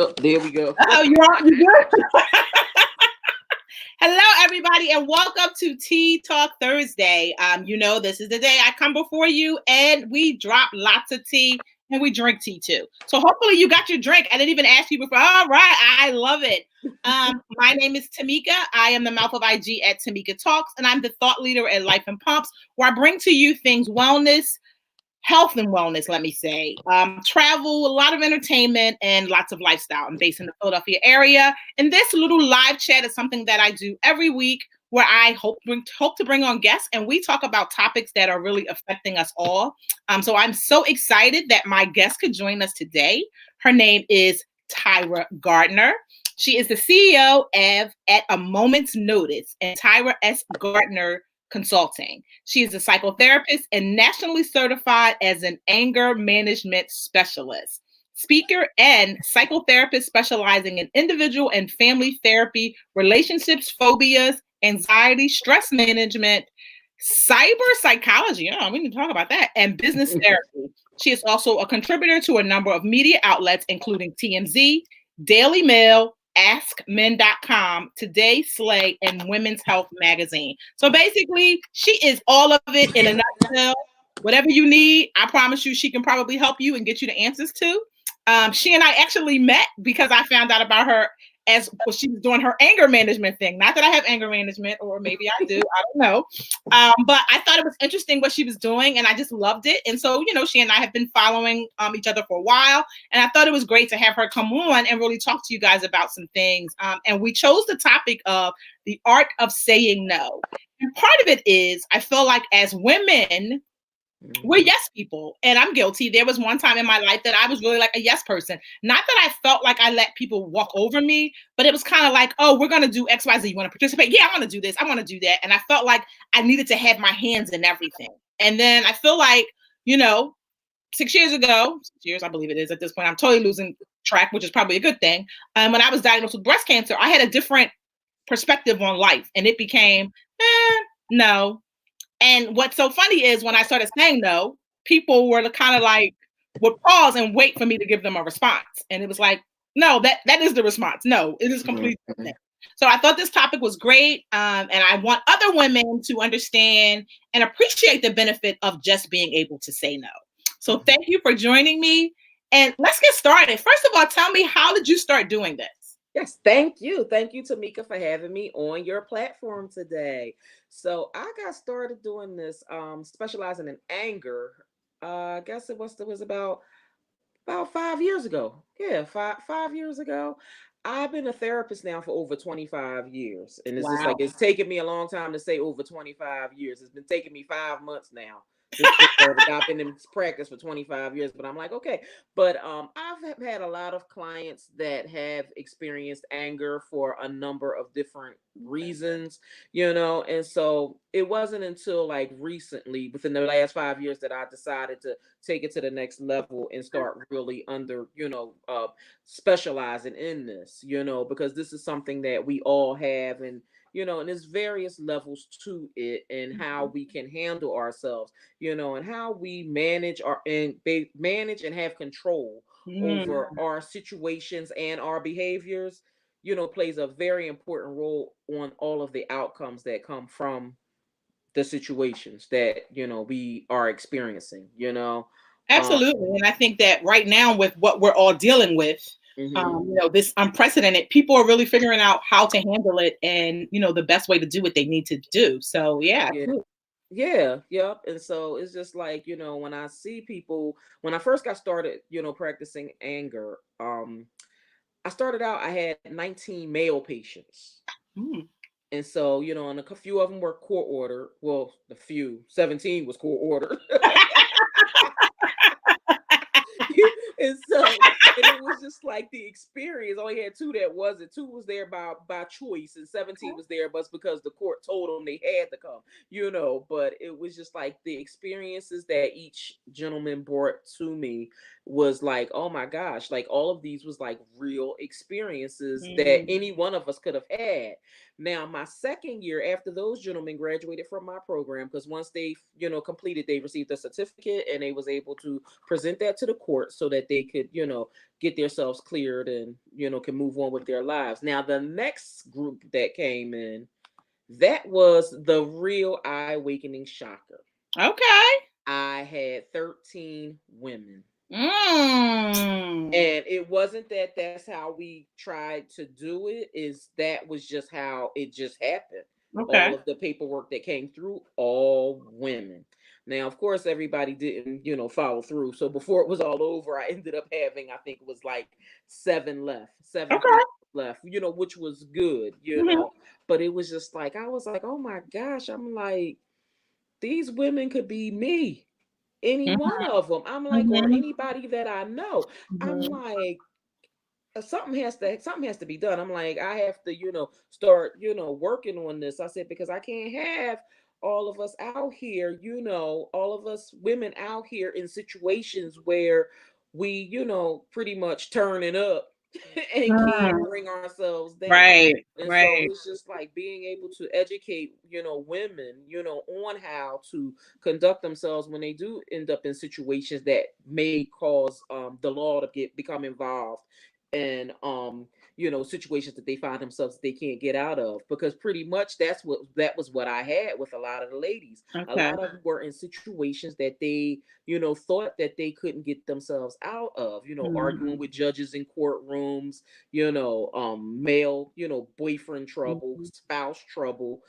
Oh, there we go. Oh, you good? Hello, everybody, and welcome to Tea Talk Thursday. This is the day I come before you and we drop lots of tea and we drink tea too. So hopefully you got your drink. I didn't even ask you before. All right, I love it. My name is Tamika. I am the mouth of IG at Tamika Talks, and I'm the thought leader at Life and Pumps, where I bring to you things wellness, health and wellness, let me say, travel, a lot of entertainment, and lots of lifestyle. I'm based in the Philadelphia area. And this little live chat is something that I do every week where I hope to bring on guests and we talk about topics that are really affecting us all. So I'm so excited that my guest could join us today. Her name is Tyra Gardner. She is the CEO of At a Moment's Notice and Tyra S. Gardner Consulting. She is a psychotherapist and nationally certified as an anger management specialist, speaker, and psychotherapist specializing in individual and family therapy, relationships, phobias, anxiety, stress management, cyber psychology. We need to talk about that, and business therapy. She is also a contributor to a number of media outlets, including TMZ, Daily Mail, AskMen.com, Today Slay, and Women's Health Magazine. So basically, she is all of it in a nutshell. Whatever you need, I promise you she can probably help you and get you the answers to. She and I actually met because I found out about her as she was doing her anger management thing. Not that I have anger management, or maybe I do, I don't know. But I thought it was interesting what she was doing, and I just loved it. And so, she and I have been following each other for a while, and I thought it was great to have her come on and really talk to you guys about some things. And we chose the topic of the art of saying no. And part of it is, I feel like as women, we're yes people, and I'm guilty. There was one time in my life that I was really like a yes person. Not that I felt like I let people walk over me, but it was kind of like, oh, we're going to do X, Y, Z. You want to participate? Yeah, I want to do this. I want to do that. And I felt like I needed to have my hands in everything. And then I feel like, 6 years, I believe it is at this point, I'm totally losing track, which is probably a good thing. When I was diagnosed with breast cancer, I had a different perspective on life, and it became, no. And what's so funny is when I started saying no, people were kind of like, would pause and wait for me to give them a response. And it was like, no, that is the response. No, it is completely different. So I thought this topic was great. And I want other women to understand and appreciate the benefit of just being able to say no. So thank you for joining me. And let's get started. First of all, tell me, how did you start doing this? Yes, thank you. Thank you, Tamika, for having me on your platform today. So I got started doing this, specializing in anger. I guess it was about 5 years ago. Yeah, five years ago. I've been a therapist now for over 25 years. And it's just Wow. like it's taken me a long time to say over 25 years. It's been taking me 5 months now. Just I've been in practice for 25 years, but I'm like, okay. But I've had a lot of clients that have experienced anger for a number of different reasons, and so it wasn't until like recently, within the last 5 years, that I decided to take it to the next level and start really specializing in this, because this is something that we all have, and there's various levels to it, and how we can handle ourselves, and how we manage and have control over our situations and our behaviors, plays a very important role on all of the outcomes that come from the situations that we are experiencing. Absolutely. And I think that right now, with what we're all dealing with, this unprecedented, people are really figuring out how to handle it and, the best way to do what they need to do. So, yeah. Yep. And so it's just like, when I see people, when I first got started, practicing anger, I started out, I had 19 male patients. And so, and a few of them were court ordered. Well, 17 was court ordered. And so, and it was just like the experience. I only had two that wasn't. Two was there by choice, and 17 was there, but it's because the court told them they had to come, But it was just like the experiences that each gentleman brought to me was like, oh my gosh, like all of these was like real experiences that any one of us could have had. Now, my second year after those gentlemen graduated from my program, because once they, completed, they received a certificate and they was able to present that to the court so that they could, get get themselves cleared and, can move on with their lives. Now, the next group that came in, that was the real eye awakening shocker. Okay. I had 13 women. Mm. And it wasn't that that's how we tried to do it, is that was just how it just happened. Okay. All of the paperwork that came through, all women. Now, of course, everybody didn't, follow through. So before it was all over, I ended up having, I think it was like 7 left, 7 Okay. people left, which was good, Mm-hmm. but it was just like, I was like, oh my gosh, I'm like, these women could be me, any one of them. I'm like, or Mm-hmm. anybody that I know. I'm Mm-hmm. like, something has to be done. I'm like, I have to, start, working on this. I said, because I can't have all of us out here, all of us women out here in situations where we, pretty much turning up and can't Mm. bring ourselves down. Right. And so Right. it's just like being able to educate, women, on how to conduct themselves when they do end up in situations that may cause the law to become involved, and situations that they find themselves that they can't get out of, because pretty much that was what I had with a lot of the ladies. A Okay. lot of them were in situations that they thought that they couldn't get themselves out of, arguing Mm-hmm. with judges in courtrooms, male, boyfriend trouble, spouse trouble,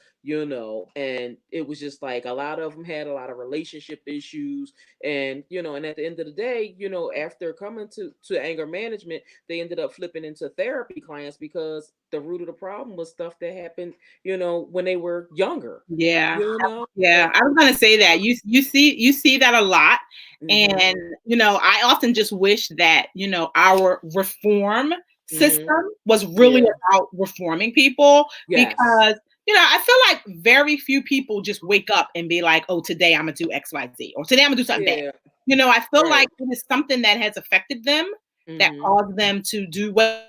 and it was just like a lot of them had a lot of relationship issues. And and at the end of the day, after coming to anger management, they ended up flipping into therapy clients, because the root of the problem was stuff that happened, when they were younger, Yeah. and Yeah. I was gonna say that you see that a lot. mhm, And I often just wish that, our reform mhm, system was really yeah, about reforming people, yes, because I feel like very few people just wake up and be like, oh, today I'm gonna do XYZ, or today I'm gonna do something bad. yeah, I feel right, like it is something that has affected them, that mhm, caused them to do what,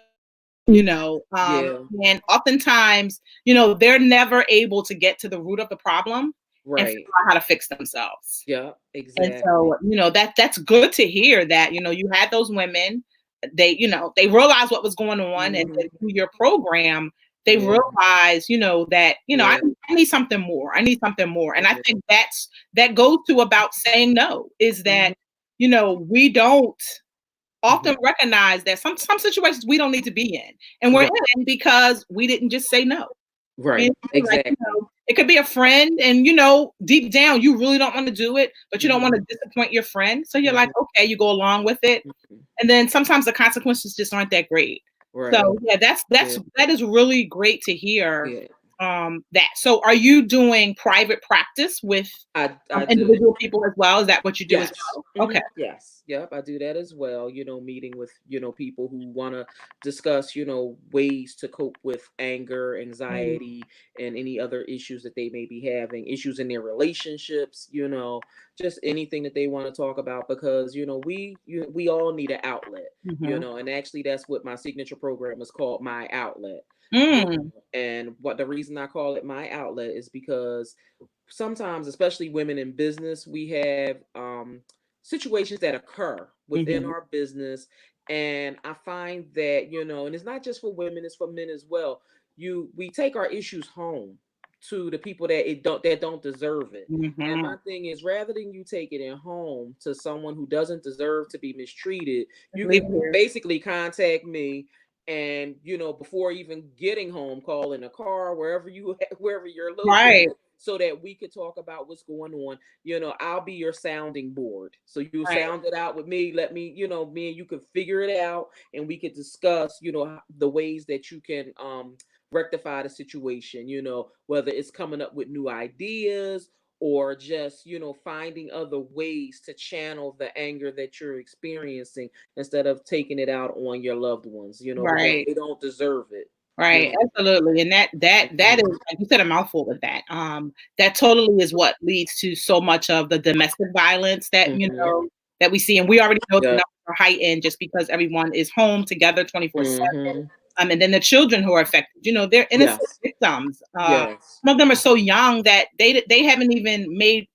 yeah, and oftentimes, they're never able to get to the root of the problem and figure right, out how to fix themselves. yeah, And exactly, so, that's good to hear that, you had those women, they realized what was going on, and then mhm, through your program, they yeah, realized, that, yeah, I need something more. I need something more. And I yeah, think that goes to about saying no, is that, mhm, we don't mhm, often recognize that some situations we don't need to be in. And we're right, in because we didn't just say no. I mean, right, like, exactly, it could be a friend, and deep down you really don't want to do it, but you don't want mhm, to disappoint your friend. So you're like, mhm, okay, you go along with it. mhm, And then sometimes the consequences just aren't that great. right, So yeah, yeah, that is really great to hear. yeah. That. So are you doing private practice with I do. individual people as well? Is that what you do as Yes. well? Okay. Yes. Yep. I do that as well. Meeting with, people who want to discuss, ways to cope with anger, Mm, anxiety, and any other issues that they may be having, issues in their relationships, just anything that they want to talk about, because, we all need an outlet, mhm. and actually that's what my signature program is called, My Outlet. Mm, And what the reason I call it My Outlet is because sometimes, especially women in business, we have situations that occur within mhm, our business. And I find that, and it's not just for women, it's for men as well. We take our issues home to the people that don't deserve it. And mhm. my thing is, rather than you take it in home to someone who doesn't deserve to be mistreated, you Leave can here. basically contact me, and before even getting home, call in a car, wherever wherever you're Right, located, so that we could talk about what's going on. I'll be your sounding board, so you'll right, sound it out with me. Let me, me and you could figure it out, and we could discuss, the ways that you can rectify the situation, whether it's coming up with new ideas, or just, finding other ways to channel the anger that you're experiencing, instead of taking it out on your loved ones, because right. they don't deserve it, you Right, know. absolutely, and that is, Mhm. like you said, a mouthful with that. That totally is what leads to so much of the domestic violence that Mhm. that we see, and we already know the Yeah. numbers are heightened just because everyone is home together 24/7. Mhm. And then the children who are affected, they're innocent Yes. victims. Yes. Some of them are so young that they haven't even made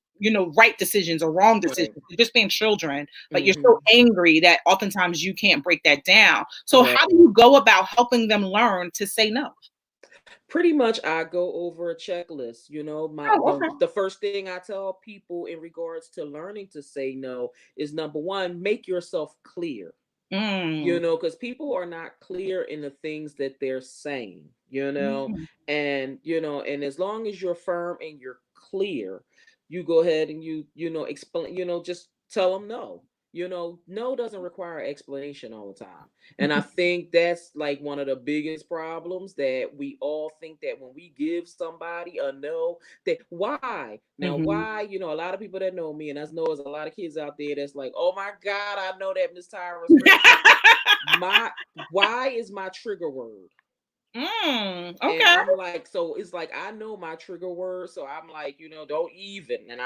right decisions or wrong Right. decisions. You're just being children, but you're so Mhm. angry that oftentimes you can't break that down. So Right. how do you go about helping them learn to say no? Pretty much I go over a checklist. My Oh, okay. the first thing I tell people in regards to learning to say no is number one, make yourself clear. Mm, Because people are not clear in the things that they're saying, mm, and as long as you're firm and you're clear, you go ahead and explain, just tell them no. No doesn't require explanation all the time. And I think that's like one of the biggest problems, that we all think that when we give somebody a no, that why? Now, mhm. why? A lot of people that know me, and I know there's a lot of kids out there that's like, oh my God, I know that Miss Tyra's crazy. My Why is my trigger word. And Okay. I'm like, so it's like I know my trigger word, so I'm like, don't even. And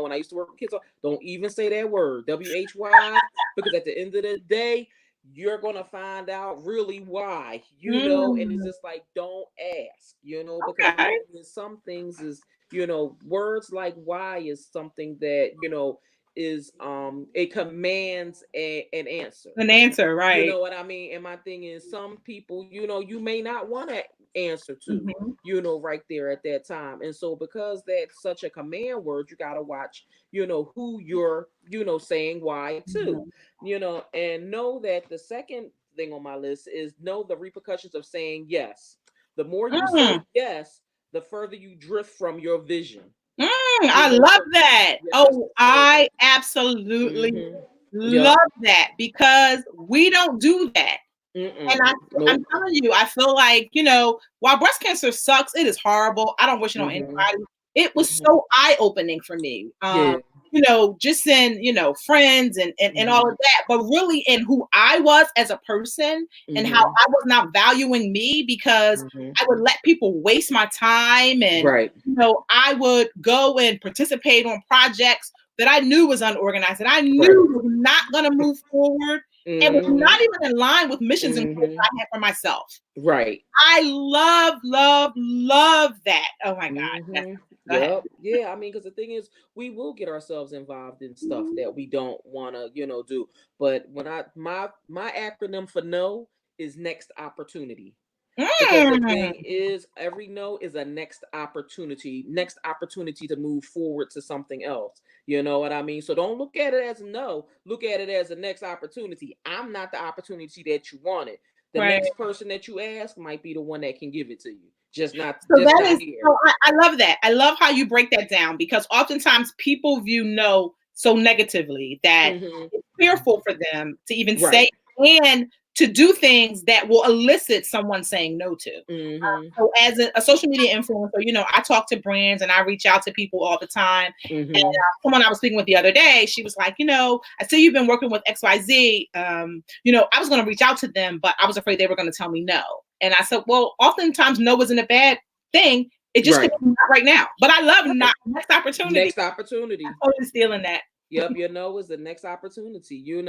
when I used to work with kids, don't even say that word, WHY, because at the end of the day, you're gonna find out really why, and it's Mm, just like, don't ask, because my okay. thing is, some things is, words like why is something that, is it commands an answer. An answer, You right. know what I mean? And my thing is, some people, you may not want to answer to, Mhm, right there at that time. And so, because that's such a command word, you got to watch, who you're, saying why to, mhm. and know that the second thing on my list is know the repercussions of saying yes. The more you Mm, say yes, the further you drift from your vision, I love so that. yes. Oh, So, I absolutely hmm love yep. that because we don't do that. And Mm-mm. I'm Nope. telling you, I feel like, while breast cancer sucks, it is horrible. I don't wish it on Hmm. anybody. It was Hmm. so eye-opening for me. Yeah. Just in, friends and all of Mhm. that, but really in who I was as a person and how Mhm. I was not valuing me because Mhm. I would let people waste my time and Right. I would go and participate on projects that I knew was unorganized and I Right. knew was not going to move forward and was Mhm. not even in line with missions and goals Mhm. I had for myself. Right. I love, love, love that. Oh my God. Yes. Mhm. Go ahead. Yep. Yeah. I mean, because the thing is, we will get ourselves involved in stuff that we don't want to, do. But when my acronym for no is next opportunity. Because the Mm, thing is, every no is a next opportunity to move forward to something else. You know what I mean? So don't look at it as a no, look at it as a next opportunity. I'm not the opportunity that you wanted. The right. next person that you ask might be the one that can give it to you. So Just that not is here. so I love that. I love how you break that down because oftentimes people view no so negatively that Hmm. it's fearful for them to even say Right. and to do things that will elicit someone saying no to. Hmm. So as a social media influencer, I talk to brands and I reach out to people all the time. And Hmm. someone I was speaking with the other day, she was like, I see you've been working with XYZ. I was going to reach out to them, but I was afraid they were going to tell me no. And I said, well, oftentimes no isn't a bad thing. It just could Right. be not right now. But I love Right. not next opportunity. Next opportunity. I'm totally stealing that. Yep, is the next opportunity,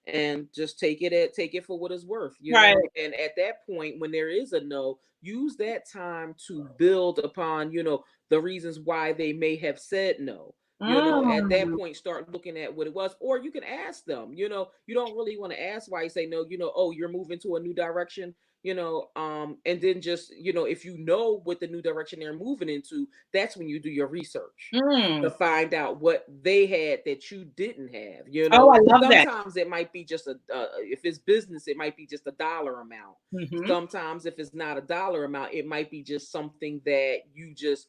and just take it for what it's worth, Right. and at that point, when there is a no, use that time to build upon, the reasons why they may have said no. At that Mm, point, start looking at what it was, or you can ask them. You don't really want to ask why you say no. Oh, you're moving to a new direction. And then just, if you know what the new direction they're moving into, that's when you do your research to mm. find out what they had that you didn't have. Oh, I love that. Sometimes it might be just if it's business, it might be just a dollar amount. Hmm. Sometimes if it's not a dollar amount, it might be just something that you just,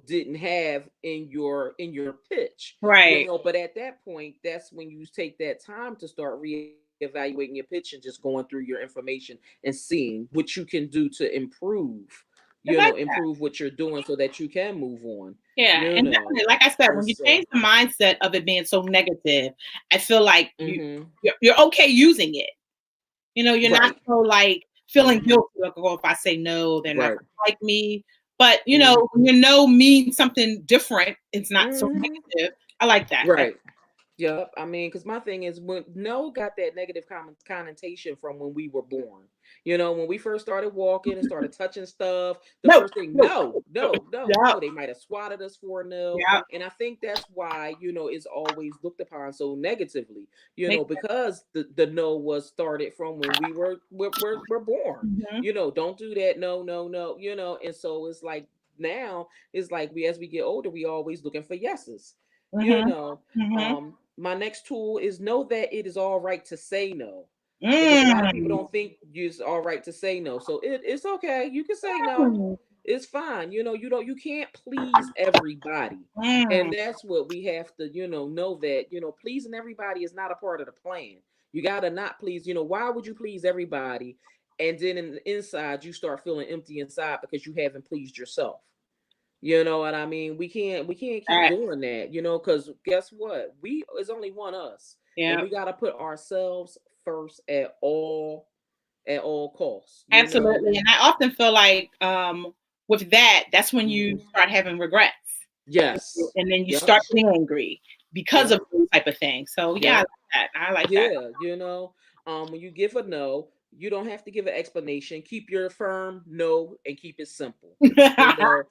didn't have in your pitch. Right. But at that point, that's when you take that time to start reevaluating your pitch and just going through your information and seeing what you can do to improve, I like that. improve what you're doing so that you can move on. Yeah, you and know definitely, like I said, and when you so, change the mindset of it being so negative, I feel like hmm you're okay using it. You're not right. so like feeling Hmm. guilty, like, oh, if I say no, they're not Right. gonna like me. But Hmm. when your no means something different, it's not so Hmm. negative. I like that. Right. Yep. I mean, because my thing is, when no got that negative connotation from when we were born. When we first started walking and started touching stuff, the No, first thing, no, no, no, no, yeah, no, they might have swatted us for a no. yeah. And I think that's why, it's always looked upon so negatively, Makes because the no was started from when we're born. sense. Don't do that. No, no, no, and so it's like now it's like as we get older, we always looking for yeses. you Mhm, know mhm, my next tool is know that it is all right to say no, because a lot of people mm, don't think it's all right to say no. So it's okay. You can say no. mm, It's fine. You can't please everybody. And mm. that's what we have to, know that, pleasing everybody is not a part of the plan. You gotta not please, why would you please everybody? And then in the inside, you start feeling empty inside because you haven't pleased yourself. You know what I mean? We can't keep Right. doing that, because guess what? We It's only one us. And Yeah, we gotta put ourselves first at all costs. absolutely. And I often feel like with that, that's when you Mhm. start having regrets. Yes. And then you Yep. start getting angry because of Yep. those type of things. So yeah, I Yep. like that. I like that. Yeah, when you give a no, you don't have to give an explanation. Keep your firm no and keep it simple. You know,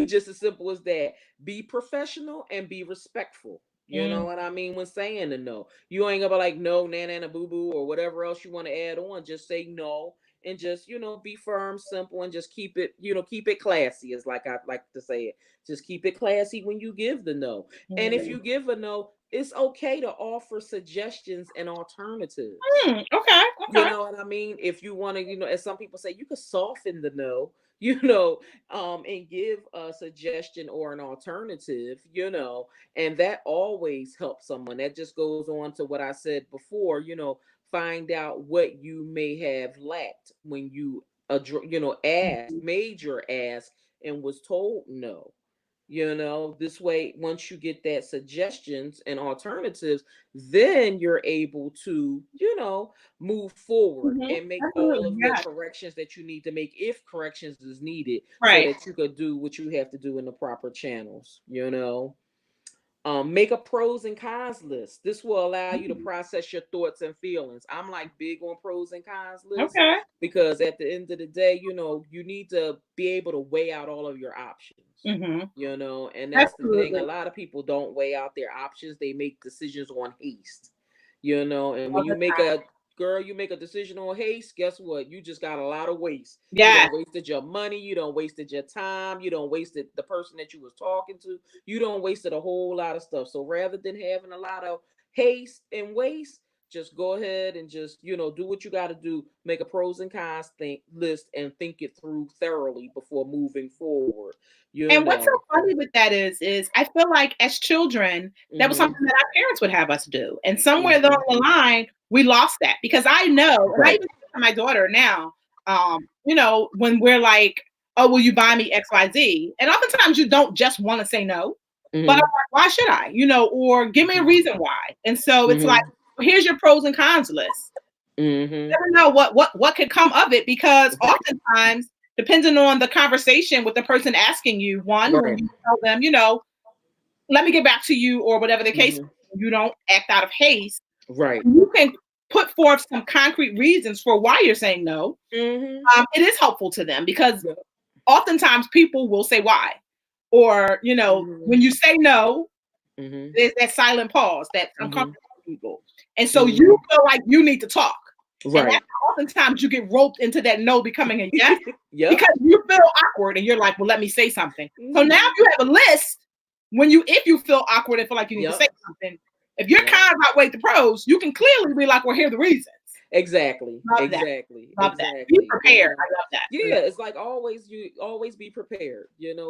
just as simple as that. Be professional and be respectful. You know Mm, what I mean? When saying the no, you ain't gonna be like no, nana, boo boo, or whatever else you want to add on. Just say no and just be firm, simple, and just keep it classy. Is like I like to say it. Just keep it classy when you give the no. And if mm, you give a no, it's okay to offer suggestions and alternatives. okay, You okay. know what I mean? If you want to, as some people say, you could soften the no, and give a suggestion or an alternative, and that always helps someone. That just goes on to what I said before, find out what you may have lacked when you, made your ask and was told no. This way, once you get that suggestions and alternatives, then you're able to, move forward Mhm, and make all absolutely, of the yeah. corrections that you need to make if corrections is needed so Right. that you could do what you have to do in the proper channels. Make a pros and cons list. This will allow you to Mm, process your thoughts and feelings. I'm like big on pros and cons lists okay. because at the end of the day, you need to be able to weigh out all of your options. Mhm. And that's the thing. A Absolutely. lot of people don't weigh out their options. They make decisions on haste. And when All you the make time. a decision on haste, guess what? You just got a lot of waste. You Yes. don't wasted your money, you don't wasted your time, you don't wasted the person that you was talking to, you don't wasted a whole lot of stuff. So rather than having a lot of haste and waste, just go ahead and just do what you got to do. Make a pros and cons list and think it through thoroughly before moving forward. you And what's so know funny with that is I feel like as children, that was mhm something that our parents would have us do. And somewhere along mhm the line, we lost that because I know, and I right even say to my daughter now, when we're like, oh, will you buy me XYZ? And oftentimes you don't just want to say no, but I'm mhm like, why should I? Or give me a mhm reason why. And so it's like, mhm well, here's your pros and cons list. mhm Never know what could come of it because oftentimes, depending on the conversation with the person asking you, one, when right you tell them, let me get back to you or whatever the case, mhm you don't act out of haste. right You can put forth some concrete reasons for why you're saying no. mhm It is helpful to them because yep oftentimes people will say why. Or, mhm when you say no, mhm there's that silent pause that's mhm uncomfortable for people. And so you mhm feel like you need to talk. And that's right how oftentimes you get roped into that no becoming a yes yep because you feel awkward and you're like, well, let me say something. So now mhm you have a list if you feel awkward and feel like you need to say yep something, if your yep cons outweigh the pros, you can clearly be like, well, here are the reasons. Exactly, Love that. exactly, Love that. Be exactly. prepared. I love that. I Yeah, love it's like always you always be prepared,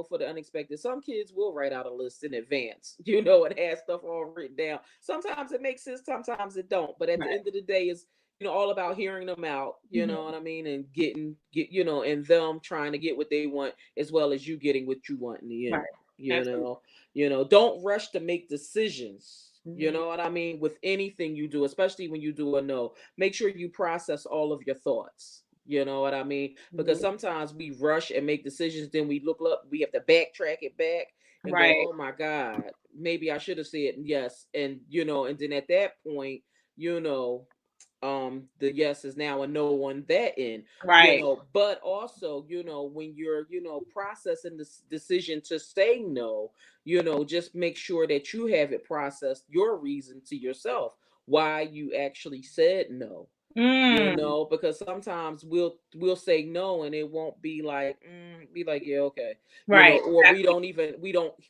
for the unexpected. Some kids will write out a list in advance, and have stuff all written down. Sometimes it makes sense, sometimes it don't. But at the right. end of the day, it's all about hearing them out, you know Mhm. what I mean, and and them trying to get what they want as well as you getting what you want in the Right. end. You Absolutely. know, don't rush to make decisions. You Mhm. know what I mean? With anything you do, especially when you do a no, make sure you process all of your thoughts. You know what I mean? Because Mhm. sometimes we rush and make decisions, then we look up, we have to backtrack it back and go, Right. oh my God. maybe I should have said yes. And, and then at that point, you know, the yes is now a no on that end, Right. but also, when you're, processing this decision to say no, just make sure that you have it processed, your reason to yourself, why you actually said no. Mm, Because sometimes we'll say no and it won't be like, be like, yeah, okay, right. or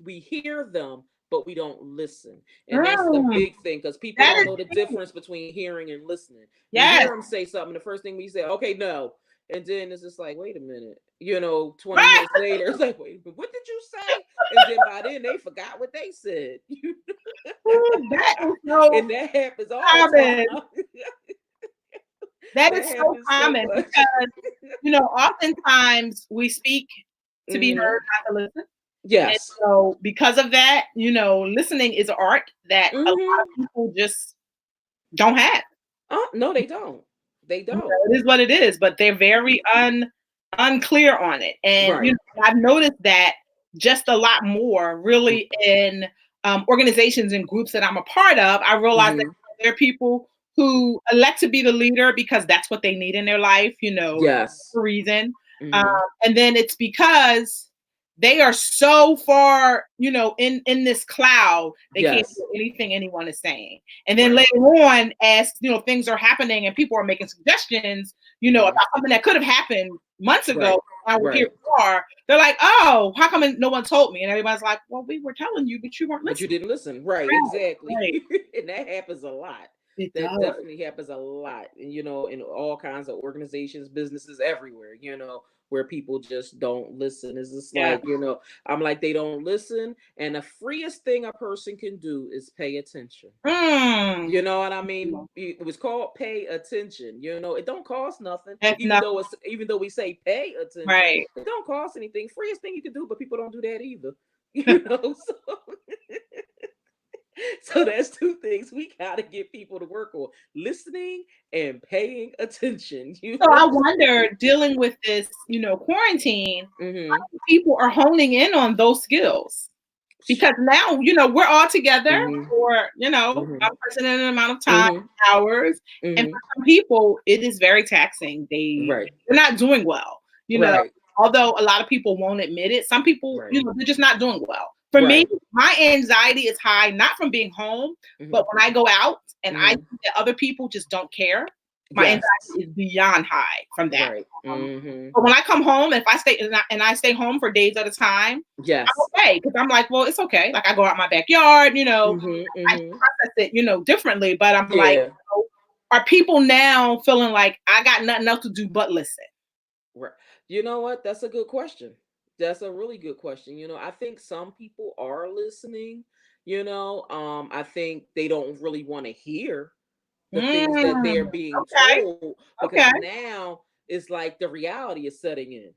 we hear them, but we don't listen. And that's the Mm, big thing, because people that don't is know the true. difference between hearing and listening. We Yes. hear them say something, the first thing we say, okay, no. And then it's just like, wait a minute, 20 Right. minutes later, it's like, wait, what did you say? And then by then they forgot what they said. Ooh, that is so And that happens all the common. time. That That is so happens so common much. because, oftentimes we speak to be Hmm. heard, not to listen. And Yes. so because of that, listening is an art that a lot Hmm. of people just don't have. Oh, no, they don't. They You don't. know, it is what it is, but they're very unclear on it. And Right. I've noticed that just a lot more really in organizations and groups that I'm a part of. I realize that Hmm. there are people who elect to be the leader because that's what they need in their life, Yes. for a reason. Um, Hmm. and then it's because they are so far, in this cloud, they can't Yes. hear anything anyone is saying. And then Right. later on, as things are happening and people are making suggestions, about Hmm. something that could have happened months Right. ago. Now here Right. we are. They're like, "Oh, how come no one told me?" And everybody's like, "Well, we were telling you, but you weren't But you listening." didn't listen. Right. Right, Exactly. right. And that happens a lot. It That does. definitely happens a lot. And, in all kinds of organizations, businesses everywhere, where people just don't listen. It's just Yeah. like, I'm like, they don't listen. And the freest thing a person can do is pay attention. Mm. You know what I mean? It was called pay attention. It don't cost nothing. That's Even not though we say pay attention, right. it don't cost anything. Freest thing you can do, but people don't do that either. So so that's two things we gotta get people to work on: listening and paying attention. So I wonder, dealing with this, quarantine, Hmm. people are honing in on those skills. Because now, we're all together Hmm. for, Hmm. unprecedented amount of time, Hmm. hours. And Hmm. for some people, it is very taxing. Right. They're not doing well, Right. although a lot of people won't admit it. Some people, Right. they're just not doing well. For me, Right. my anxiety is high, not from being home, but Hmm. when I go out and I Hmm. see that other people just don't care, my Yes. anxiety is beyond high from that. Right. Um, Hmm. but when I come home, if I stay and I stay home for days at a time, I'm Yes. okay because I'm like, well, it's okay. Like I go out my backyard, Hmm. I Hmm. process it, differently. But I'm like, Yeah. are people now feeling like I got nothing else to do but listen? Right. You know what? That's a good question. That's a really good question. I think some people are listening. I think they don't really want to hear the things that Mm, they're being okay, told, because okay. now it's like the reality is setting in.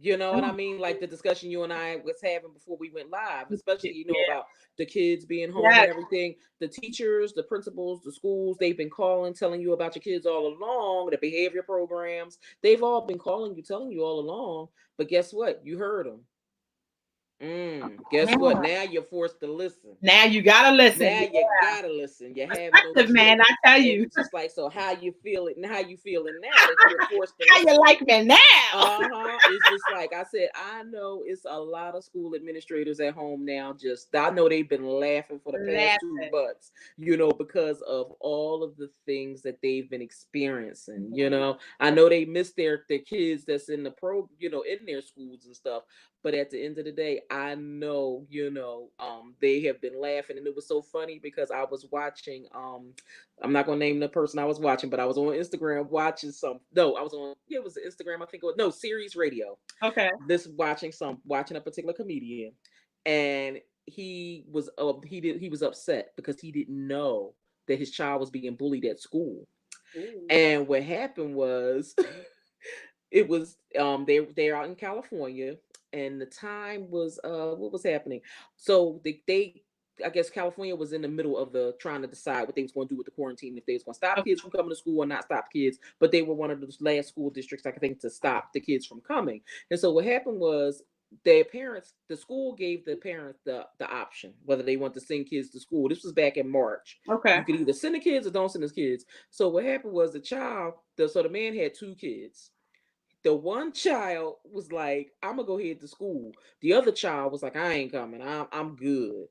You know what I mean? Like the discussion you and I was having before we went live, especially, Yeah, about the kids being home yes, and everything. The teachers, the principals, the schools, they've been calling, telling you about your kids all along, the behavior programs. They've all been calling you, telling you all along. But guess what? You heard them. Guess what? mm. Now you're forced to listen. Now you gotta listen. Now you gotta listen. You have no Perspective, man. choice. I tell And you, it's just like, so how you feel it and how you feeling now that you're forced to how you listen. like me now? Uh-huh. It's just like I said, I know it's a lot of school administrators at home now. Just I know they've been laughing for the past two Laughing. months, because of all of the things that they've been experiencing. Mhm. I know they miss their kids that's in the in their schools and stuff. But at the end of the day, I know, they have been laughing. And it was so funny because I was watching, I'm not gonna name the person I was watching, but I was on Instagram watching some. No, I was on. Yeah, it was Instagram. I think it was no Series Radio. Okay. This watching a particular comedian, and he was upset because he didn't know that his child was being bullied at school. Ooh. And what happened was, it was they're out in California, and the time was what was happening. So they I guess California was in the middle of the trying to decide what they was going to do with the quarantine, if they was going to stop Okay. kids from coming to school or not stop kids. But they were one of those last school districts, I think, to stop the kids from coming. And so what happened was their parents, the school gave the parents the option whether they want to send kids to school. This was back in March. Okay. You could either send the kids or don't send the kids. So what happened was so the man had two kids. The one child was like, "I'm gonna go ahead to school." The other child was like, "I ain't coming. I'm good."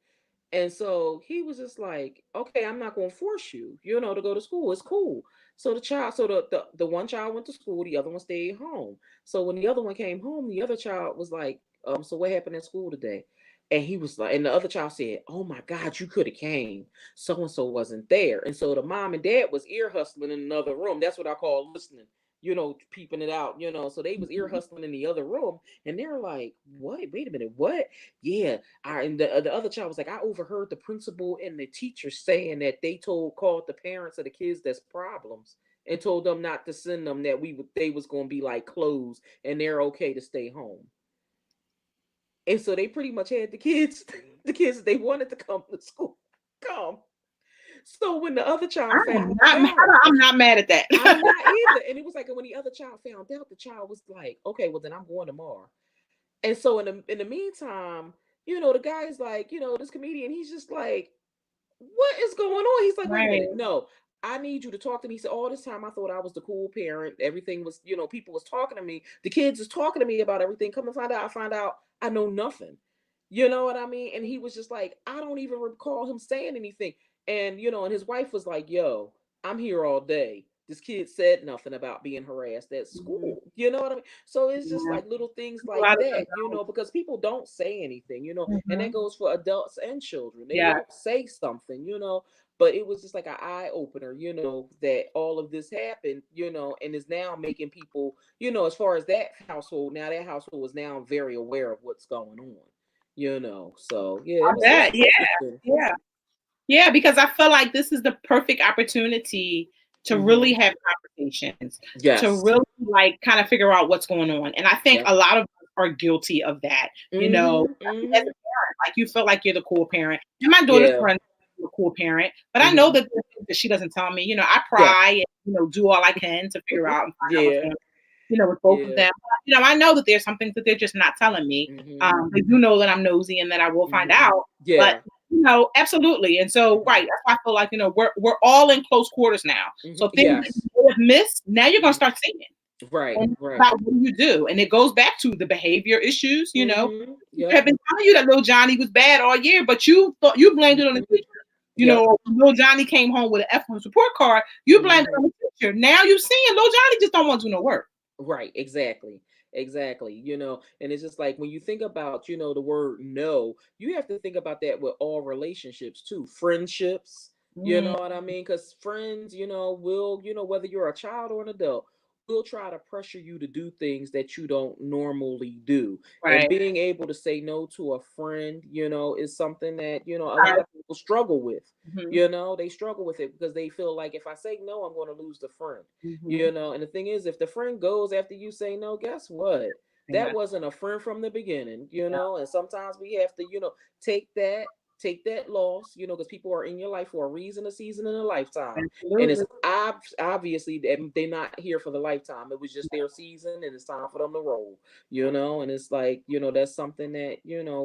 And so he was just like, "Okay, I'm not gonna force you, to go to school. It's cool." So the one child went to school, the other one stayed home. So when the other one came home, the other child was like, "So what happened at school today?" And he was like, and the other child said, "Oh my God, you could have came. So and so wasn't there." And so the mom and dad was ear hustling in another room. That's what I call listening, peeping it out. So they was ear hustling in the other room, and they're like, "What? Wait a minute, what?" Yeah, and the other child was like, "I overheard the principal and the teacher saying that they called the parents of the kids that's problems and told them not to send them, that they was gonna be like closed and they're okay to stay home." And so they pretty much had the kids, the kids that they wanted to come to school, come. So when the other child found out, I'm not mad at that. I'm not either. And it was like when the other child found out, the child was like, "Okay, well then I'm going tomorrow." And so in the meantime, the guy is like, this comedian, he's just like, "What is going on?" He's like, "Wait a Right. minute, no, I need you to talk to me." He said, "All this time I thought I was the cool parent. Everything was, people was talking to me. The kids is talking to me about everything. Come to find out I know nothing." You know what I mean? And he was just like, "I don't even recall him saying anything." And his wife was like, "Yo, I'm here all day. This kid said nothing about being harassed at Mhm. school." You know what I mean? So it's just Yeah. like little things A like lot of them that, don't. because people don't say anything. And that Mhm. goes for adults and children. They Yeah. won't say something. But it was just like an eye opener, that all of this happened, and is now making people, as far as that household is now very aware of what's going on. So yeah, I it's bet. Yeah. interesting. Yeah. Yeah, because I feel like this is the perfect opportunity to really Hmm. have conversations, to Yes. really like kind of figure out what's going on. And I think Yep. a lot of us are guilty of that, Hmm. as a Hmm. parent, like you feel like you're the cool parent. And my daughter's Yeah. friend is a cool parent, but I know Hmm. that there's things that she doesn't tell me. I Yeah. pry and do all I can to figure out and find out what's Yeah. going on. With both of Yeah. them. I know that there's some things that they're just not telling me. Hmm. They do know that I'm nosy and that I will find Hmm. out. But Yeah. absolutely. And so, Hmm. right, that's why I feel like, we're all in close quarters now. Hmm. So things that Yes. you may have missed, now you're gonna Hmm. start seeing. Right. And it's Right. about what do you do? And it goes back to the behavior issues. Yep. Have been telling you that little Johnny was bad all year, but you thought you blamed it on the Hmm. teacher. Yep. When little Johnny came home with an F on his report card, you blamed it Hmm. on the teacher. Now you seeing little Johnny just don't want to do no work. Right, exactly. Exactly. And it's just like when you think about, the word no, you have to think about that with all relationships too. Friendships, you Mm, know what I mean? Because friends, will, whether you're a child or an adult, will try to pressure you to do things that you don't normally do. And right. being able to say no to a friend, is something that, a lot of people struggle with. Mhm, They struggle with it because they feel like if I say no, I'm going to lose the friend. mhm. And the thing is, if the friend goes after you say no, guess what? That Yeah, wasn't a friend from the beginning. And sometimes we have to, take that, take that loss, because people are in your life for a reason, a season, and a lifetime. And it's absolutely. obviously that they're not here for the lifetime. It was just their season, and it's time for them to roll. And it's like, that's something that,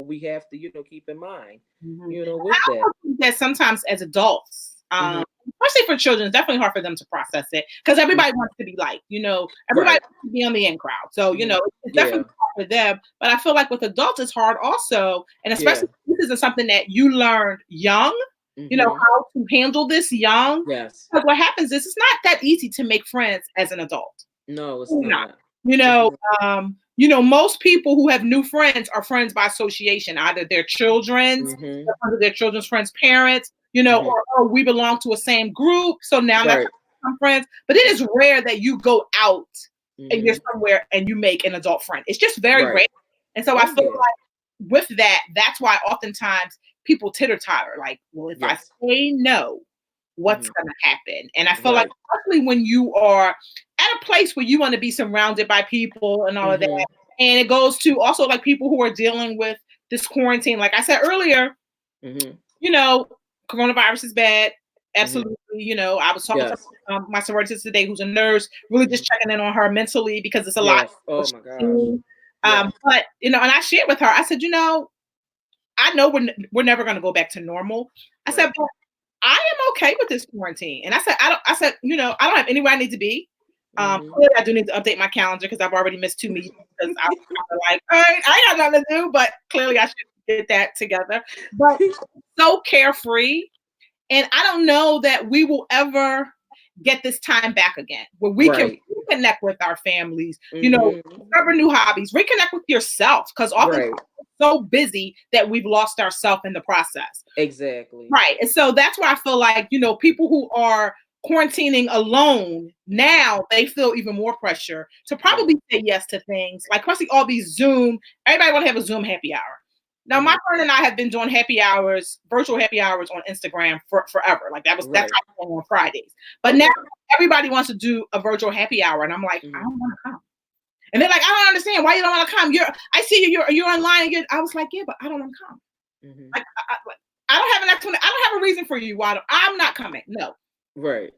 we have to, keep in mind, I with that. also think that sometimes as adults, Hmm. especially for children, it's definitely hard for them to process it because everybody wants to be liked. Everybody Right. wants to be on the in crowd. So, Hmm. it's definitely Yeah. hard for them. But I feel like with adults, it's hard also. And Yeah. especially if this isn't something that you learned young, Hmm. how to handle this young. Yes. Because what happens is it's not that easy to make friends as an adult. No, it's Really not. not. You It's know, not. most people who have new friends are friends by association, either Mhm. their children's friends' parents, Mhm. or we belong to a same group. So now that's Right. how I'm friends. But it is rare that you go out and you're Mhm. somewhere and you make an adult friend. It's just very rare. Right. And so I Oh feel yeah. like with that, that's why oftentimes people titter totter. Like, well, if I Yes. say no, what's Mhm. going to happen? And I feel like, Right. especially when you are at a place where you want to be surrounded by people and all of that. Mhm. And it goes to also like people who are dealing with this quarantine. Like I said earlier, Mhm. you know, coronavirus is bad. Mhm. Absolutely. I was talking to Yes. my sorority sister today, who's a nurse, really just Mhm. checking in on her mentally because it's a lot Yes. Oh she's my gosh. seeing. Yes. But and I shared with her. I said, I know we're never going to go back to normal. I said, Right. but I am okay with this quarantine. And I said, I don't have anywhere I need to be. Mm-hmm. Clearly I do need to update my calendar because I've already missed 2 meetings because I was kind of like, all right, I got nothing to do, but clearly I should get that together. But so carefree. And I don't know that we will ever get this time back again where we can Right. reconnect with our families, Mm-hmm. discover new hobbies, reconnect with yourself. Because oftentimes Right. we're so busy that we've lost ourselves in the process. Exactly. Right. And so that's why I feel like, people who are quarantining alone now, they feel even more pressure to Yeah. probably say yes to things like, especially all these Zoom. Everybody want to have a Zoom happy hour. Now, my Mm-hmm. friend and I have been doing happy hours, virtual happy hours on Instagram forever. Like that's Right. how we go on Fridays. But now Okay. everybody wants to do a virtual happy hour, and I'm like, I Mm-hmm. don't want to come. And they're like, I don't understand why you don't want to come. I see you're online. And I was like, yeah, but I don't want to come. Mm-hmm. Like, I don't have an explanation. I don't have a reason for you why I'm not coming. No. Right.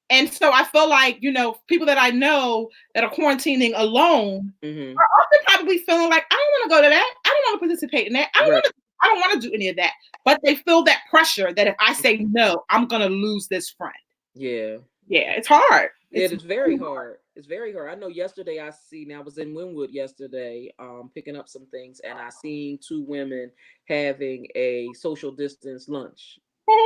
And so I feel like, people that I know that are quarantining alone Mm-hmm. are often probably feeling like, I don't want to go to that. I don't want to participate in that. Right. I don't want to do any of that. But they feel that pressure that if I say no, I'm going to lose this friend. Yeah. Yeah, it's hard. It It's is very hard. It's very hard. I know yesterday I was in Wynwood yesterday, picking up some things, and I seen two women having a social distance lunch.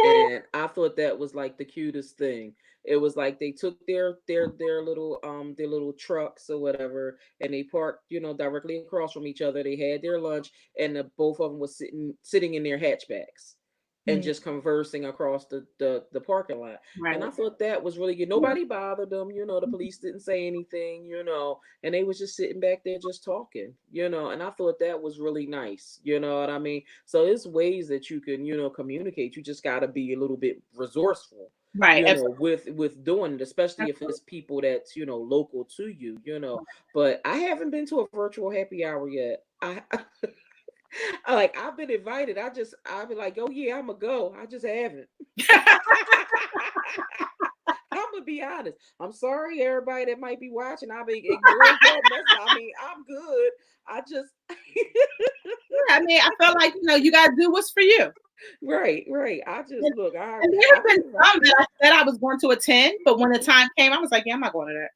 And I thought that was like the cutest thing. It was like they took their little trucks or whatever, and they parked, directly across from each other. They had their lunch, and both of them was sitting in their hatchbacks and just conversing across the parking lot. And right. I thought that was really good. Nobody bothered them, the police didn't say anything, and they was just sitting back there just talking, and I thought that was really nice, you know what I mean? So it's ways that you can, communicate. You just gotta be a little bit resourceful, Right. with doing it, especially if it's people that's, local to you, But I haven't been to a virtual happy hour yet. I've been invited. I've been like, oh yeah, I'm gonna go. I just haven't. I'm gonna be honest. I'm sorry, everybody that might be watching. I mean, ignores that message. I mean, I'm good. I just Yeah, I mean, I felt like, you got to do what's for you. right, right. I just And, look. and there have I've been been some invited. that I said I was going to attend, but when the time came, I was like, yeah, I'm not going to that.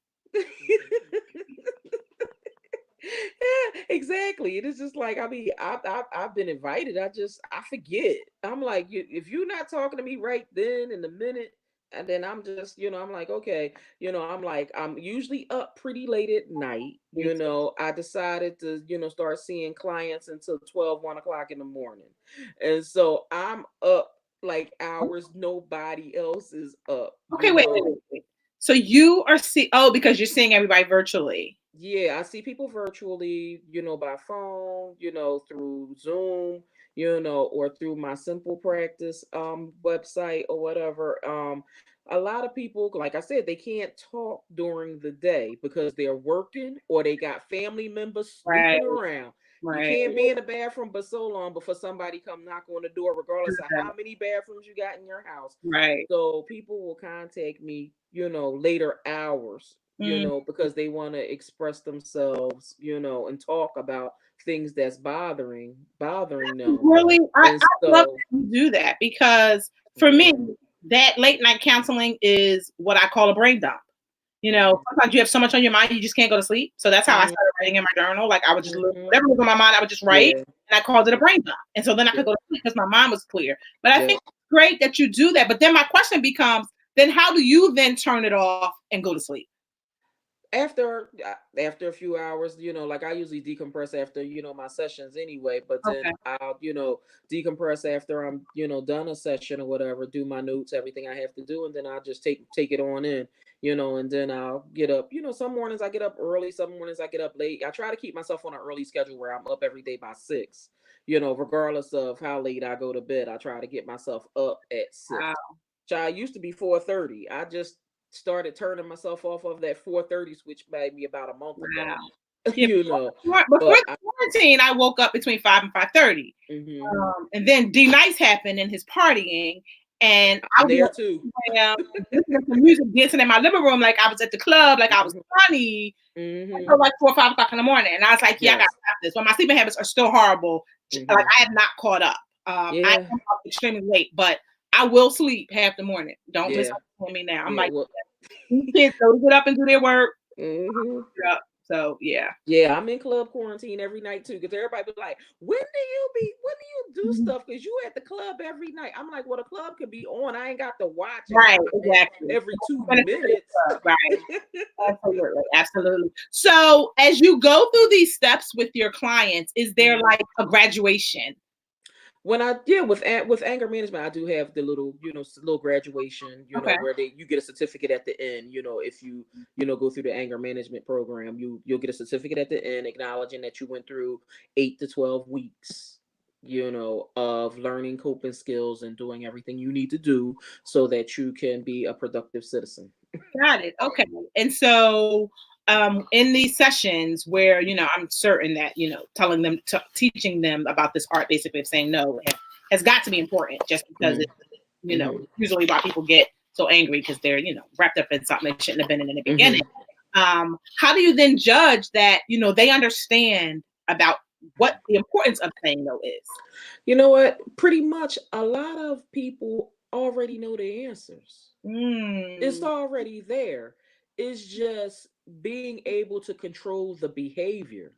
Yeah, exactly. It is just like, I mean, I've been invited. I forget. I'm like, if you're not talking to me right then in the minute, and then I'm just, I'm like, okay, I'm usually up pretty late at night. Me too. I decided to, start seeing clients until 1 o'clock in the morning. And so I'm up like hours nobody else is up, Okay, wait. So you are because you're seeing everybody virtually. Yeah, I see people virtually, by phone, through Zoom, or through my Simple Practice website or whatever. A lot of people, like I said, they can't talk during the day because they're working or they got family members Right, snooping around. You right. can't be in the bathroom but so long before somebody come knock on the door, regardless of how many bathrooms you got in your house. Right. So people will contact me, later hours, Mm. because they want to express themselves, and talk about things that's bothering them. Really, And I love so, that you do that because for me, yeah. that late night counseling is what I call a brain dump. Hmm. Sometimes you have so much on your mind, you just can't go to sleep. So that's how I Hmm. started writing in my journal. Like I would just Hmm. whatever was on my mind, I would just write, Yeah. and I called it a brain dump. And so then I Yeah. could go to sleep because my mind was clear. But I Yeah. think it's great that you do that. But then my question becomes, then how do you then turn it off and go to sleep? After a few hours, like I usually decompress after, my sessions anyway, but then Okay. I'll, decompress after I'm, done a session or whatever, do my notes, everything I have to do, and then I'll just take it on in, and then I'll get up. Some mornings I get up early, some mornings I get up late. I try to keep myself on an early schedule where I'm up every day by 6. Regardless of how late I go to bed, I try to get myself up at 6. Wow. Child, used to be 4:30. I just started turning myself off of that 4:30 switch maybe about a month ago. Wow. Yeah, you know, before but the quarantine, I woke up between 5 and 5:30. hmm And then D Nice happened and his partying. and I I'm would be there on too. Instagram, listening to music, dancing in my living room like I was at the club, like I was Mhm. 20 Mhm. until like 4 or 5 o'clock in the morning. And I was like, yeah, I gotta Yes. stop this. But my sleeping habits are still horrible. Like Mhm. I have not caught up. I Yeah. am up extremely late, but I will sleep half the morning. Don't Yeah. misunderstand me now. I'm Yeah. like, Well. these kids go to get up and do their work. Mhm. Yeah. So yeah. Yeah, I'm in club quarantine every night too, because everybody be like, when do you do Mhm. stuff? Because you at the club every night. I'm like, well, the club could be on. I ain't got to watch and Right, comment exactly. every two Benefit to the minutes. club, right. Absolutely, absolutely. So, as you go through these steps with your clients, is there Mhm. like a graduation? When with anger management, I do have the little little graduation, Okay. where you get a certificate at the end. If you go through the anger management program, you'll get a certificate at the end acknowledging that you went through 8 to 12 weeks, of learning coping skills and doing everything you need to do so that you can be a productive citizen. Got it. Okay. And so, in these sessions where, I'm certain that, telling them, teaching them about this art, basically of saying no, has got to be important just because Mm-hmm. it's, Mm-hmm. usually why people get so angry because they're, wrapped up in something they shouldn't have been in the beginning. Mm-hmm. How do you then judge that, they understand about what the importance of saying no is? You know what? Pretty much a lot of people already know the answers. It's Mm, already there. It's just being able to control the behavior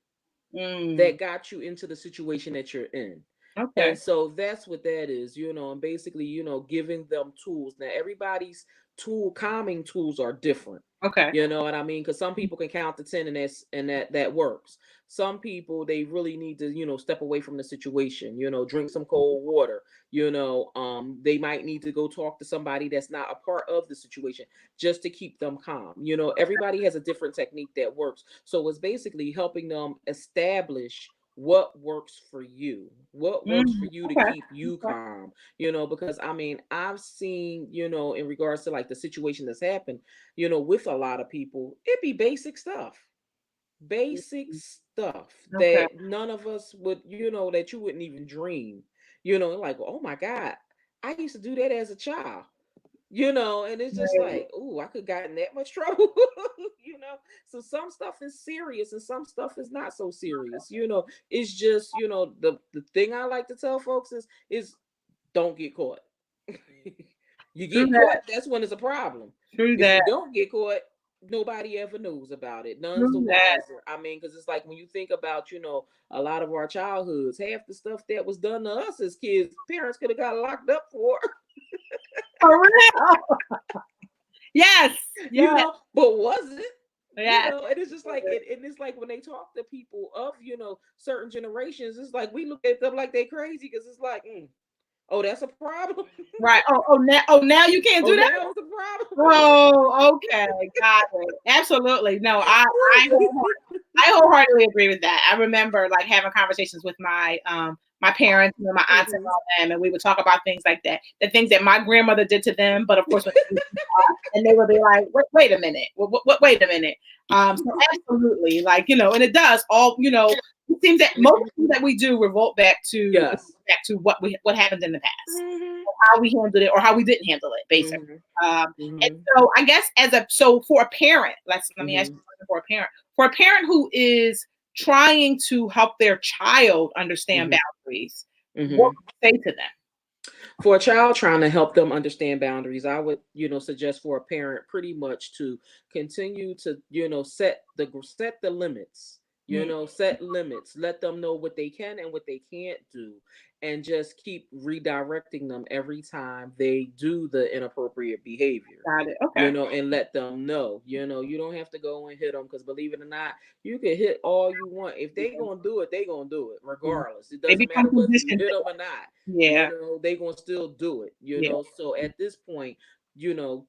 mm, that got you into the situation that you're in. And okay. so that's what that is, and basically, giving them tools. Now, everybody's calming tools are different. Okay. You know what I mean? Because some people can count to 10 and that works. Some people, they really need to, step away from the situation, drink some cold water, they might need to go talk to somebody that's not a part of the situation just to keep them calm. Everybody has a different technique that works. So it's basically helping them establish what works for you, what works for Mm, you to okay. keep you Okay. calm, because I mean, I've seen, in regards to like the situation that's happened, with a lot of people, it be basic stuff Okay. that none of us would, that you wouldn't even dream, like, oh my God, I used to do that as a child, and it's just Right. like, oh, I could gotten that much trouble, So some stuff is serious and some stuff is not so serious, it's just, the thing I like to tell folks is don't get caught. You True get caught, that. that's when it's a problem. True If that. you don't get caught, nobody ever knows about it. None's the True that. wiser. I mean, because it's like when you think about, a lot of our childhoods, half the stuff that was done to us as kids, parents could have got locked up for. For real. Yes. Yes. But was it? Yes. And it's just like and it's like when they talk to people of, certain generations, it's like we look at them like they crazy because it's like, oh, that's a problem. Right. Oh, now you can't Oh, do that. now it's a problem. Oh, okay. Got it. Absolutely. No, I wholeheartedly agree with that. I remember like having conversations with my parents, my aunts and Mhm. all them, and we would talk about things like that, the things that my grandmother did to them, but of course, and they would be like, wait a minute, wait a minute. So absolutely, like and it does all. It seems that most things that we do revolt Yes. back to what happened in the past, Mhm. how we handled it or how we didn't handle it, basically. Mhm. And Mhm. so I guess for a parent, let me ask you Mhm. something for a parent who is trying to help their child understand Mhm. boundaries, what Mhm. would you say to them? For a child trying to help them understand boundaries, I would, suggest for a parent pretty much to continue to, set the limits. Mm, Set limits. Let them know what they can and what they can't do, and just keep redirecting them every time they do the inappropriate behavior. got it. Okay. And let them know. You don't have to go and hit them because believe it or not, you can hit all you want. If they gonna do it, they gonna do it Yeah. regardless. It They doesn't become matter whether you conditioned hit to them it. or not. Yeah. They gonna still do it. Yeah. So at this point,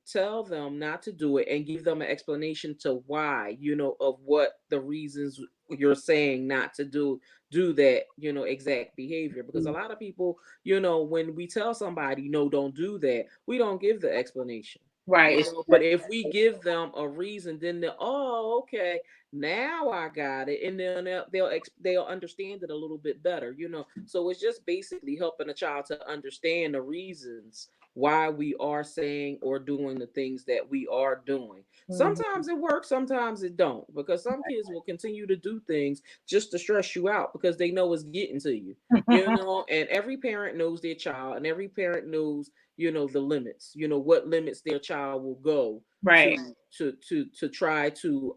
tell them not to do it and give them an explanation to why. Of what the reasons you're saying not to do that. Exact behavior because a Mm, lot of people, when we tell somebody no, don't do that, we don't give the explanation. right. It's But if we give them a reason, then they're, oh, okay, now I got it, and then they'll understand it a little bit better. So it's just basically helping a child to understand the reasons why we are saying or doing the things that we are doing. Mhm. Sometimes it works, sometimes it don't, because some kids will continue to do things just to stress you out because they know it's getting to you. You know, and every parent knows their child, and every parent knows, the limits, what limits their child will go to Right. to try to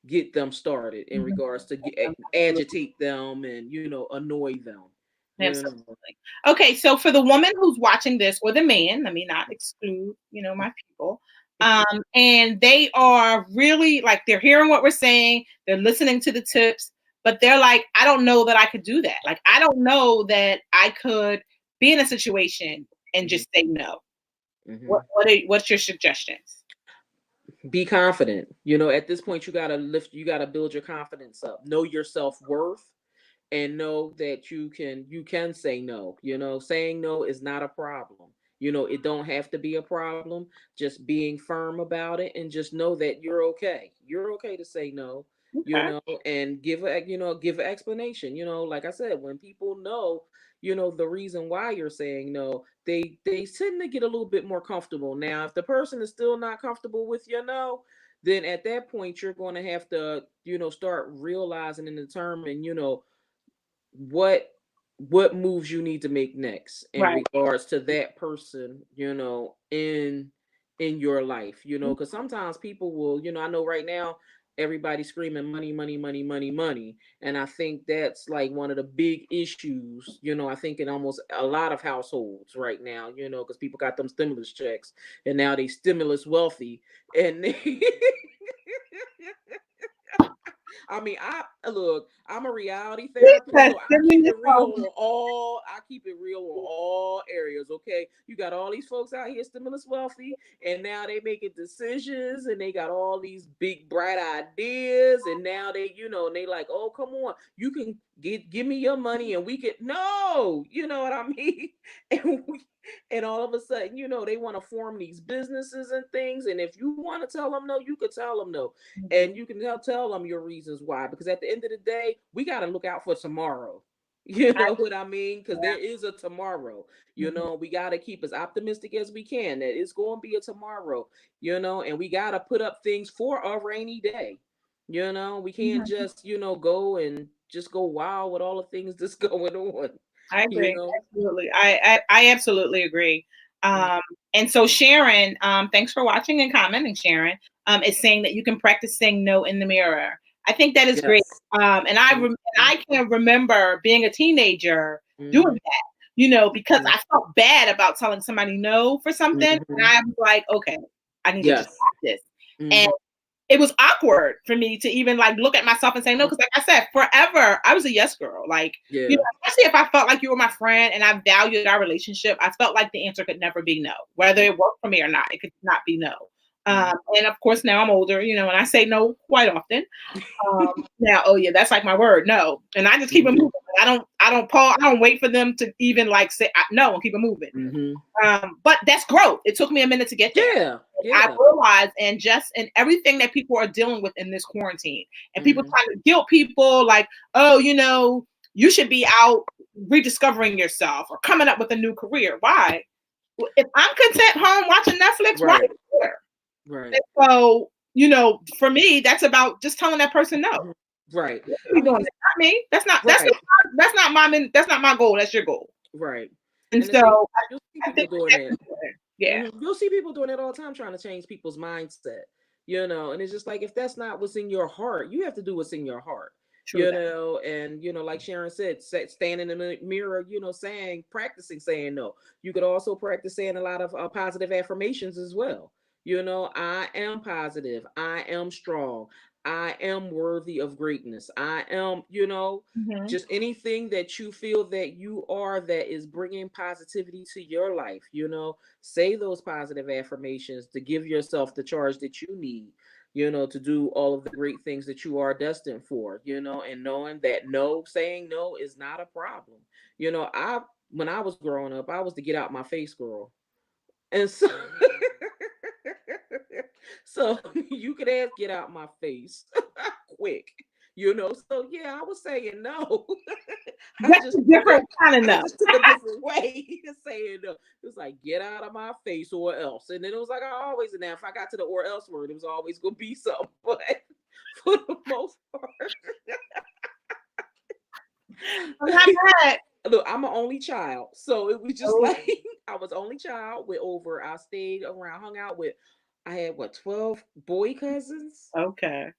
get them started in Mhm. regards to Absolutely. agitate them and annoy them. You Absolutely. know. Okay, so for the woman who's watching this, or the man, let me not exclude, my people. And they are really like they're hearing what we're saying, they're listening to the tips, but they're like, I don't know that I could do that. Like, I don't know that I could be in a situation and Hmm. just say no. Hmm. What's your suggestions? Be confident. At this point, you gotta build your confidence up. Know your self-worth, and know that you can say no. Saying no is not a problem. It don't have to be a problem. Just being firm about it, and just know that you're okay to say no. Okay. And give an explanation. Like I said, when people know the reason why you're saying no, they tend to get a little bit more comfortable. Now if the person is still not comfortable with your no, then at that point you're going to have to start realizing and determine what moves you need to make next in Right. regards to that person, in your life. Because sometimes people will, I know right now everybody's screaming money, money, money, money, money, and I think that's like one of the big issues. I think in almost a lot of households right now, because people got them stimulus checks and now they stimulus wealthy, and they I mean, I look. I'm a reality therapist, Yes, so I give me keep the it real on all. I keep it real on all areas. Okay, you got all these folks out here stimulus wealthy, and now they making decisions, and they got all these big bright ideas, and now and they like, oh come on, you can give me your money, and we can no, you know what I mean, and and all of a sudden, they want to form these businesses and things, and if you want to tell them no, you could tell them no, Mhm. and you can tell them your reasons why, because at the end of the day we got to look out for tomorrow. I, What I mean, because yeah. there is a tomorrow. Mhm. We got to keep as optimistic as we can that it's going to be a tomorrow. And we got to put up things for a rainy day. We can't Mhm. just go and just go wild with all the things that's going on. I you agree. know Absolutely. I absolutely agree. Mm. Um, and so Sharon, thanks for watching and commenting, Sharon, is saying that you can practice saying no in the mirror. I think that is great. Yes. And I can remember being a teenager doing Hmm. that, because I felt bad about telling somebody no for something. And Hmm. I was like, okay, I need to just Yes. practice. And Hmm. it was awkward for me to even like look at myself and say no, because like I said, forever I was a yes girl. Like, Yeah. especially if I felt like you were my friend and I valued our relationship, I felt like the answer could never be no, whether it worked for me or not. It could not be no. Mhm. And of course now I'm older, and I say no quite often. Now, oh yeah, that's like my word, no, and I just keep it Mhm. moving. I don't pause. I don't wait for them to even like say no and keep it moving. Mhm. But that's growth. It took me a minute to get there. Yeah. I Yeah. realized, and just in everything that people are dealing with in this quarantine, and people Mhm. trying to guilt people like, oh, you should be out rediscovering yourself or coming up with a new career. Why? If I'm content home watching Netflix, why are Right. you here? Right. And so, for me, that's about just telling that person no. Mhm. Right. You should I be mean, doing it, not me. right. That's not my goal. That's your goal. Right. And And the so thing, you'll see I people think doing that. yeah, You'll see people doing it all the time, trying to change people's mindset. And it's just like, if that's not what's in your heart, you have to do what's in your heart. true that. And like Sharon said, standing in the mirror, practicing saying no. You could also practice saying a lot of positive affirmations as well. I am positive. I am strong. I am worthy of greatness. I am, Mhm. just anything that you feel that you are that is bringing positivity to your life. Say those positive affirmations to give yourself the charge that you need, to do all of the great things that you are destined for, and knowing that no, saying no is not a problem. I When I was growing up, I was the get out my face girl. And so so you could ask get out my face quick. So yeah, I was saying no. I That's just a took a different kind of I no. just took a different way to saying no. It was like, get out of my face or else. And then it was like I always and now if I got to the or else word, it was always gonna be something. But for the most part. I'm not mad. Look, I'm an only child. So it was just Oh, like I was only child with over I stayed around, hung out with I had what 12 boy cousins? okay.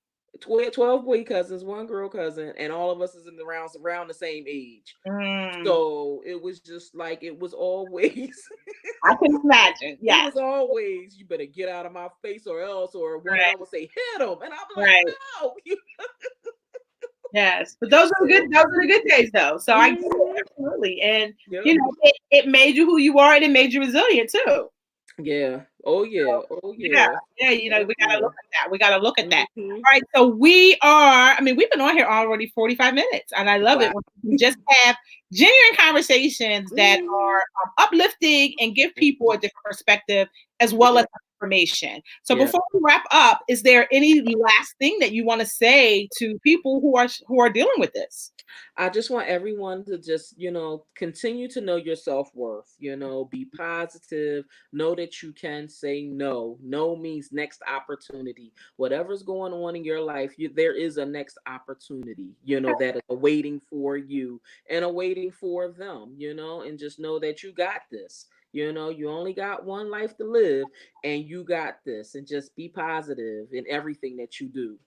12 boy cousins, one girl cousin, and all of us is in the rounds around the same age. Mm, So it was just like it was always I can imagine. it Yes. was always you better get out of my face or else, or one of Right. them would say hit him, and I'll be like Right. no. Yes, but those are the good. So Those are the good days, though. So I get mhm. it absolutely, and Yep. it made you who you are, and it made you resilient too. Yeah. Oh yeah. Oh Yeah, yeah. yeah. Oh We gotta yeah. look at that. We gotta look at that. Hmm. All right. So we are. I mean, we've been on here already 45 minutes, and I love Wow. it when we just have genuine conversations that Hmm. are uplifting and give people a different perspective as well Yeah. as information. So Yeah. before we wrap up, is there any last thing that you want to say to people who are dealing with this? I just want everyone to just, continue to know your self worth, be positive, know that you can say no. No means next opportunity. Whatever's going on in your life, there is a next opportunity, that is awaiting for you and awaiting for them, and just know that you got this. You only got one life to live and you got this. And just be positive in everything that you do.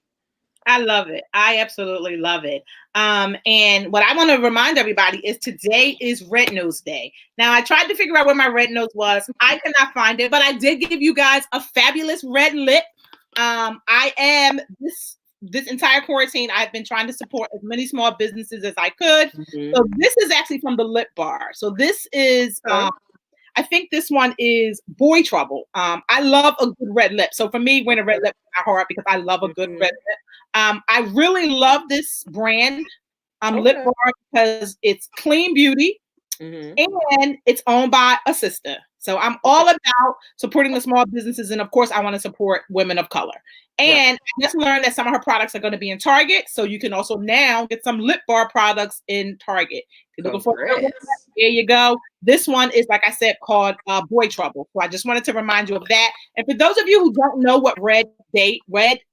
I love it. I absolutely love it. And what I want to remind everybody is today is Red Nose Day. Now, I tried to figure out where my red nose was. I could not find it, but I did give you guys a fabulous red lip. I am this entire quarantine. I've been trying to support as many small businesses as I could. Hmm. So this is actually from the Lip Bar. So this is Okay. I think this one is Boy Trouble. I love a good red lip. So for me, wearing a red Okay. lip is my heart because I love a good red Hmm. lip. I really love this brand, Lip Okay. Bar, because it's clean beauty Hmm. and it's owned by a sister. So I'm Okay. all about supporting the small businesses, and of course, I want to support women of color. Right. And I just learned that some of her products are going to be in Target, so you can also now get some Lip Bar products in Target. If you're looking for a good one, Congrats. there you go. This one is, like I said, called Boy Trouble. So I just wanted to remind you of that. And for those of you who don't know what Red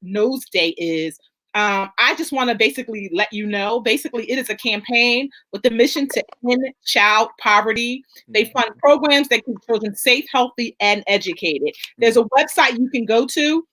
Nose Day is, I just want to basically let you know. Basically, it is a campaign with the mission to end child poverty. They fund Mhm. programs that keep children safe, healthy, and educated. There's Mhm. a website you can go to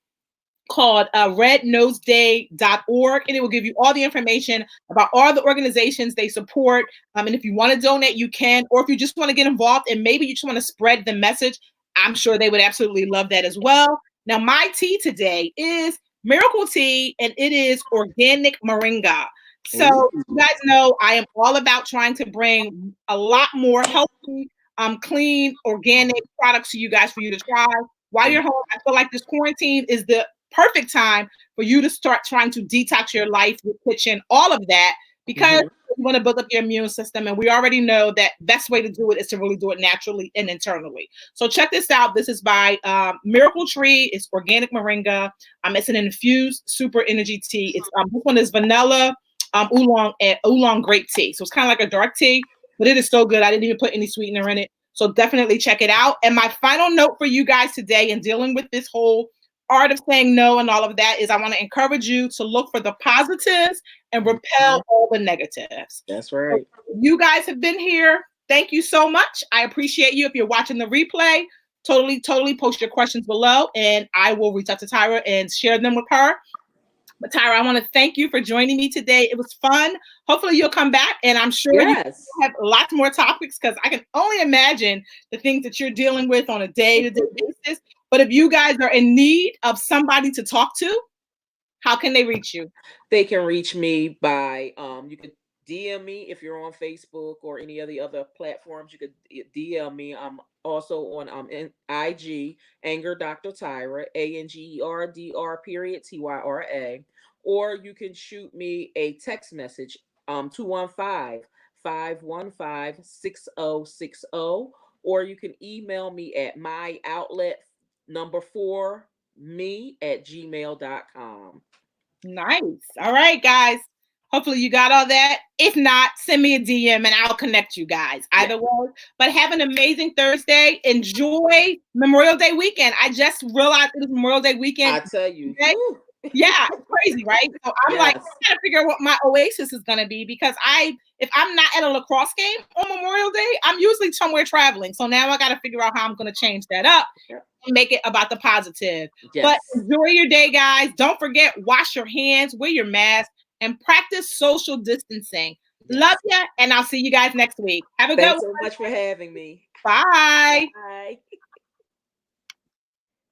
called rednoseday.org, and it will give you all the information about all the organizations they support. And if you want to donate, you can, or if you just want to get involved and maybe you just want to spread the message, I'm sure they would absolutely love that as well. Now, my tea today is Miracle Tea, and it is organic moringa. So, Ooh. you guys know I am all about trying to bring a lot more healthy, clean, organic products to you guys for you to try while you're Mhm. home. I feel like this quarantine is the perfect time for you to start trying to detox your life, your kitchen, all of that, because Mhm. you want to build up your immune system. And we already know that best way to do it is to really do it naturally and internally. So check this out. This is by Miracle Tree. It's organic moringa. It's an infused super energy tea. It's this one is vanilla, oolong, and oolong grape tea. So it's kind of like a dark tea, but it is so good. I didn't even put any sweetener in it. So definitely check it out. And my final note for you guys today in dealing with this whole art of saying no and all of that is I want to encourage you to look for the positives and repel Mhm. all the negatives. That's So right. you guys have been here. Thank you so much. I appreciate you. If you're watching the replay, totally post your questions below and I will reach out to Tyra and share them with her. But Tyra, I want to thank you for joining me today. It was fun. Hopefully you'll come back and I'm sure you Yes. have lots more topics because I can only imagine the things that you're dealing with on a day-to-day basis. But if you guys are in need of somebody to talk to, how can they reach you? They can reach me by you could DM me if you're on Facebook or any of the other platforms. You could DM me. I'm also on IG Anger Dr. Tyra, ANGERDR period TYRA. Or you can shoot me a text message 215-515-6060, or you can email me at my outlet number 4 me at gmail.com. Nice. All right, guys. Hopefully you got all that. If not, send me a DM and I'll connect you guys. Either way. But have an amazing Thursday. Enjoy Memorial Day weekend. I just realized it was Memorial Day weekend. I tell you. Yeah, it's crazy, right? So I'm like, Yes. I gotta figure out what my oasis is gonna be because if I'm not at a lacrosse game on Memorial Day, I'm usually somewhere traveling. So now I gotta figure out how I'm gonna change that up and make it about the positive. But Yes. enjoy your day, guys. Don't forget, wash your hands, wear your mask, and practice social distancing. Yes. Love ya, and I'll see you guys next week. Have a good Thanks one. so much for having me. Bye. Bye.